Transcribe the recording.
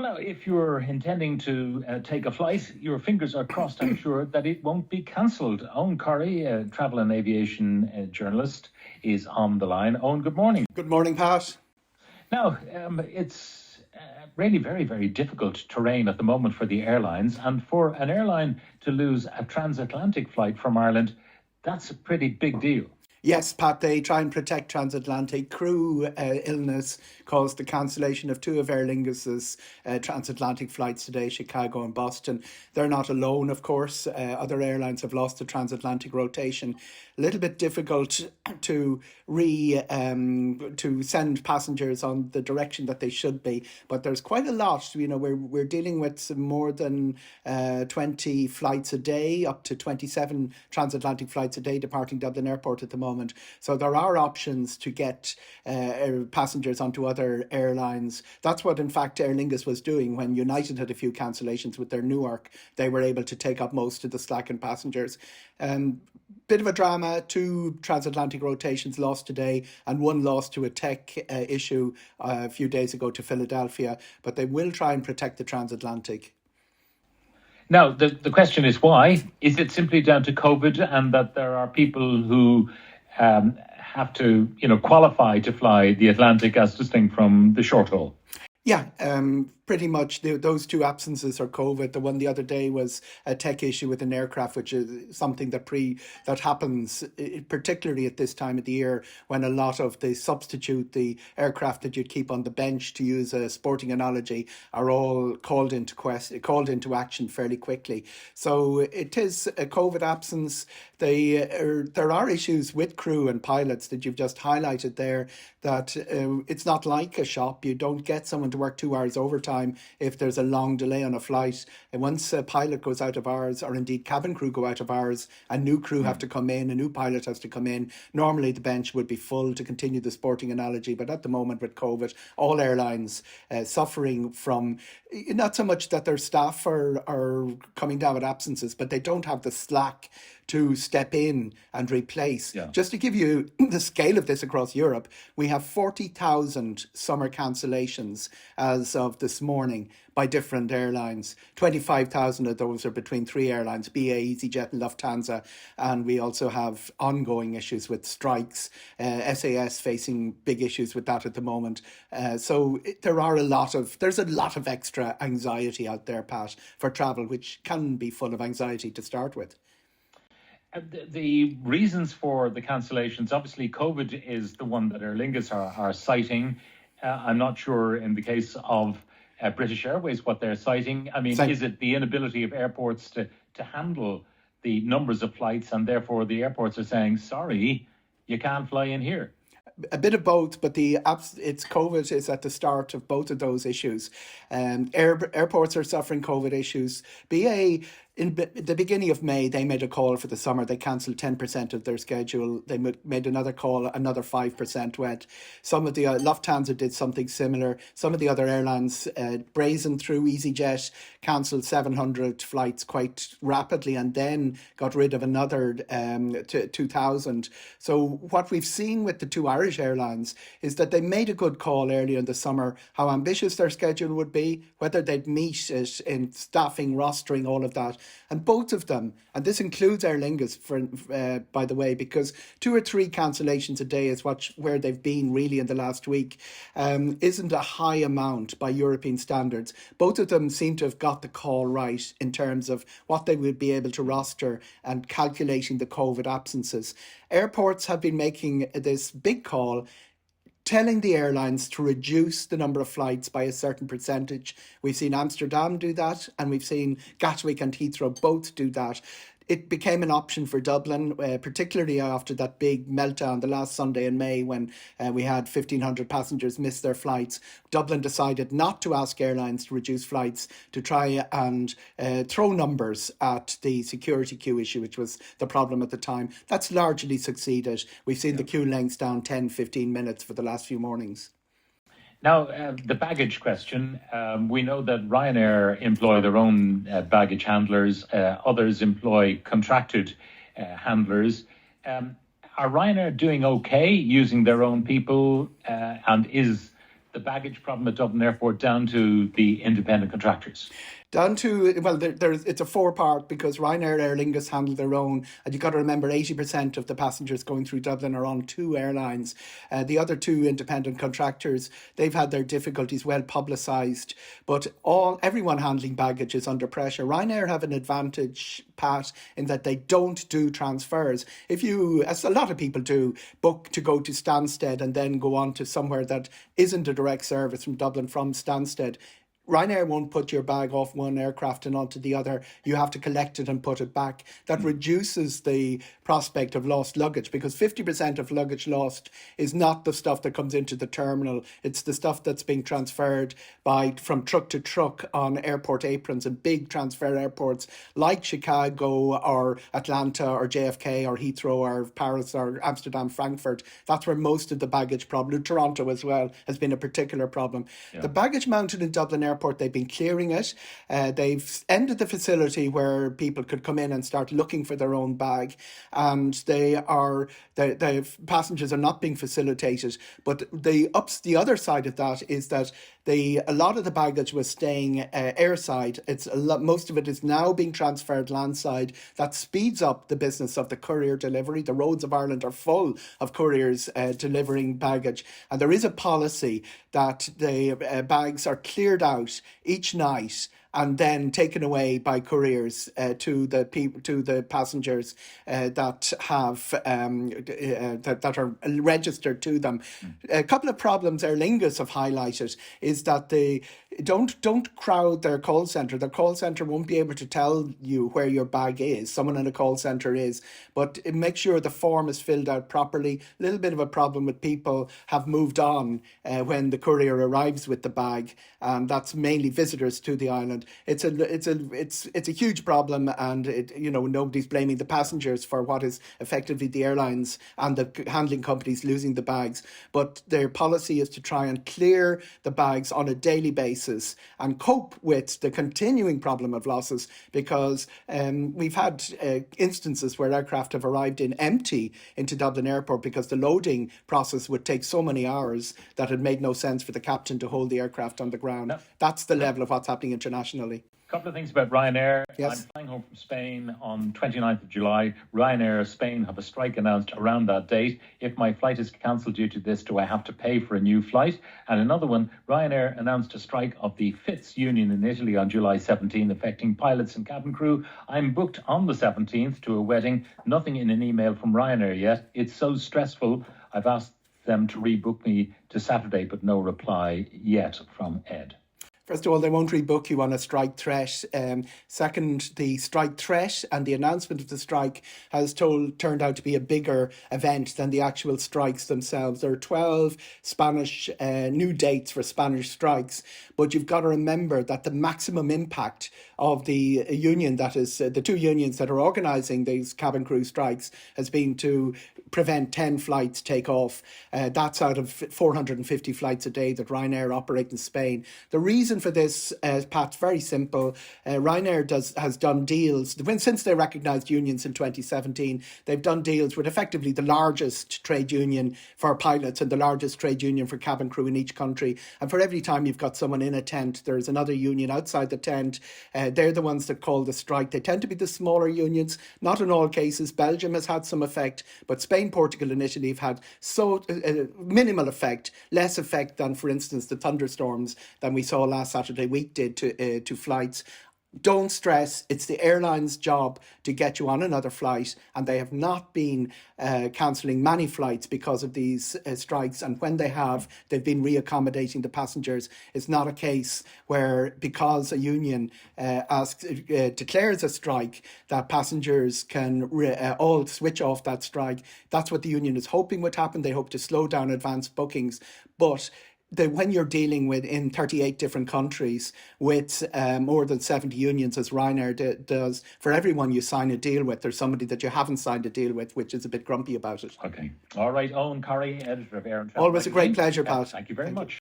Well, now, if you're intending to take a flight, your fingers are crossed, I'm sure, that it won't be cancelled. Eoghan Corry, travel and aviation journalist, is on the line. Eoghan, good morning. Good morning, Pat. Now, it's really very, very difficult terrain at the moment for the airlines. And for an airline to lose a transatlantic flight from Ireland, that's a pretty big deal. Yes, Pat, they try and protect transatlantic. Crew illness caused the cancellation of two of Aer Lingus' transatlantic flights today, Chicago and Boston. They're not alone, of course. Other airlines have lost the transatlantic rotation. A little bit difficult to to send passengers on the direction that they should be, but there's quite a lot. You know, we're dealing with more than 20 flights a day, up to 27 transatlantic flights a day departing Dublin Airport at the moment. So there are options to get passengers onto other airlines. That's what, in fact, Aer Lingus was doing when United had a few cancellations with their Newark. They were able to take up most of the slack in passengers. Bit of a drama, two transatlantic rotations lost today and one lost to a tech issue a few days ago to Philadelphia, but they will try and protect the transatlantic. Now, the question is why? Is it simply down to COVID and that there are people who have to, qualify to fly the Atlantic as distinct from the short haul? Yeah, pretty much those two absences are COVID. The one the other day was a tech issue with an aircraft, which is something that happens particularly at this time of the year when a lot of the aircraft that you'd keep on the bench, to use a sporting analogy, are all called into action fairly quickly. So it is a COVID absence. There are issues with crew and pilots that you've just highlighted there, that it's not like a shop. You don't get someone to work 2 hours overtime if there's a long delay on a flight. And once a pilot goes out of hours, or indeed cabin crew go out of hours, a new crew have to come in, a new pilot has to come in. Normally the bench would be full, to continue the sporting analogy, but at the moment with COVID, all airlines suffering from, not so much that their staff are coming down with absences, but they don't have the slack to step in and replace. Yeah. Just to give you the scale of this across Europe, we have 40,000 summer cancellations as of this morning by different airlines. 25,000 of those are between three airlines, BA, EasyJet and Lufthansa. And we also have ongoing issues with strikes, SAS facing big issues with that at the moment. There's a lot of extra anxiety out there, Pat, for travel, which can be full of anxiety to start with. The reasons for the cancellations, obviously COVID is the one that Aer Lingus are citing. I'm not sure in the case of British Airways what they're citing. I mean, is it the inability of airports to handle the numbers of flights, and therefore the airports are saying, sorry, you can't fly in here? A bit of both, but it's COVID is at the start of both of those issues. Airports are suffering COVID issues. BA, in the beginning of May, they made a call for the summer. They cancelled 10% of their schedule. They made another call, another 5% went. Some of the Lufthansa did something similar. Some of the other airlines brazened through. EasyJet cancelled 700 flights quite rapidly and then got rid of another 2,000. So what we've seen with the two Irish airlines is that they made a good call earlier in the summer, how ambitious their schedule would be, whether they'd meet it in staffing, rostering, all of that. And both of them, and this includes Aer Lingus, by the way, because 2 or 3 cancellations a day is where they've been really in the last week, isn't a high amount by European standards. Both of them seem to have got the call right in terms of what they would be able to roster and calculating the COVID absences. Airports have been making this big call, telling the airlines to reduce the number of flights by a certain percentage. We've seen Amsterdam do that, and we've seen Gatwick and Heathrow both do that. It became an option for Dublin, particularly after that big meltdown the last Sunday in May when we had 1,500 passengers miss their flights. Dublin decided not to ask airlines to reduce flights, to try and throw numbers at the security queue issue, which was the problem at the time. That's largely succeeded. We've seen the queue lengths down 10, 15 minutes for the last few mornings. Now, the baggage question, we know that Ryanair employ their own baggage handlers, others employ contracted handlers. Are Ryanair doing okay using their own people, and is the baggage problem at Dublin Airport down to the independent contractors? Down to, well, it's a four-part, because Ryanair, Aer Lingus handle their own, and you've got to remember 80% of the passengers going through Dublin are on two airlines. The other two independent contractors, they've had their difficulties well publicised, but everyone handling baggage is under pressure. Ryanair have an advantage, Pat, in that they don't do transfers. If you, as a lot of people do, book to go to Stansted and then go on to somewhere that isn't a direct service from Dublin from Stansted, Ryanair won't put your bag off one aircraft and onto the other. You have to collect it and put it back. That reduces the prospect of lost luggage, because 50% of luggage lost is not the stuff that comes into the terminal. It's the stuff that's being transferred from truck to truck on airport aprons and big transfer airports like Chicago or Atlanta or JFK or Heathrow or Paris or Amsterdam, Frankfurt. That's where most of the baggage problem, Toronto as well, has been a particular problem. Yeah. The baggage mounted in Dublin Airport, they've been clearing it. They've ended the facility where people could come in and start looking for their own bag, and the passengers are not being facilitated. But the other side of that is that a lot of the baggage was staying airside. Most of it is now being transferred landside. That speeds up the business of the courier delivery. The roads of Ireland are full of couriers delivering baggage, and there is a policy that the bags are cleared out each night and then taken away by couriers to the passengers that are registered to them. A couple of problems Aer Lingus have highlighted is that they don't crowd their call centre. The call centre won't be able to tell you where your bag is. Someone in a call centre is, but make sure the form is filled out properly. A little bit of a problem with people have moved on when the courier arrives with the bag, and that's mainly visitors to the island. It's a huge problem, and nobody's blaming the passengers for what is effectively the airlines and the handling companies losing the bags. But their policy is to try and clear the bags on a daily basis and cope with the continuing problem of losses, because we've had instances where aircraft have arrived in empty into Dublin Airport because the loading process would take so many hours that it made no sense for the captain to hold the aircraft on the ground. No. That's the level of what's happening internationally. A couple of things about Ryanair. Yes. I'm flying home from Spain on 29th of July. Ryanair Spain have a strike announced around that date. If my flight is cancelled due to this, do I have to pay for a new flight? And another one, Ryanair announced a strike of the FITS union in Italy on July 17, affecting pilots and cabin crew. I'm booked on the 17th to a wedding. Nothing in an email from Ryanair yet. It's so stressful. I've asked them to rebook me to Saturday, but no reply yet from Ed. First of all, they won't rebook you on a strike threat. Second, the strike threat and the announcement of the strike has turned out to be a bigger event than the actual strikes themselves. There are 12 Spanish new dates for Spanish strikes, but you've got to remember that the maximum impact of the union, that is the two unions that are organising these cabin crew strikes, has been to prevent 10 flights take off. That's out of 450 flights a day that Ryanair operate in Spain. The reason for this, Pat, very simple. Ryanair has done deals. Since they recognised unions in 2017, they've done deals with effectively the largest trade union for pilots and the largest trade union for cabin crew in each country. And for every time you've got someone in a tent, there's another union outside the tent. They're the ones that call the strike. They tend to be the smaller unions. Not in all cases. Belgium has had some effect, but Spain, Portugal and Italy have had minimal effect, less effect than, for instance, the thunderstorms than we saw last Saturday week did to flights. Don't stress, it's the airline's job to get you on another flight, and they have not been cancelling many flights because of these strikes, and when they have, they've been reaccommodating the passengers. It's not a case where, because a union declares a strike, that passengers can all switch off that strike. That's what the union is hoping would happen. They hope to slow down advanced bookings, but when you're dealing with in 38 different countries with more than 70 unions, as Ryanair does, for everyone you sign a deal with, there's somebody that you haven't signed a deal with, which is a bit grumpy about it. Okay. All right. Eoghan Corry, editor of Air and Travel. Always a great pleasure, Pat. Thank you very much.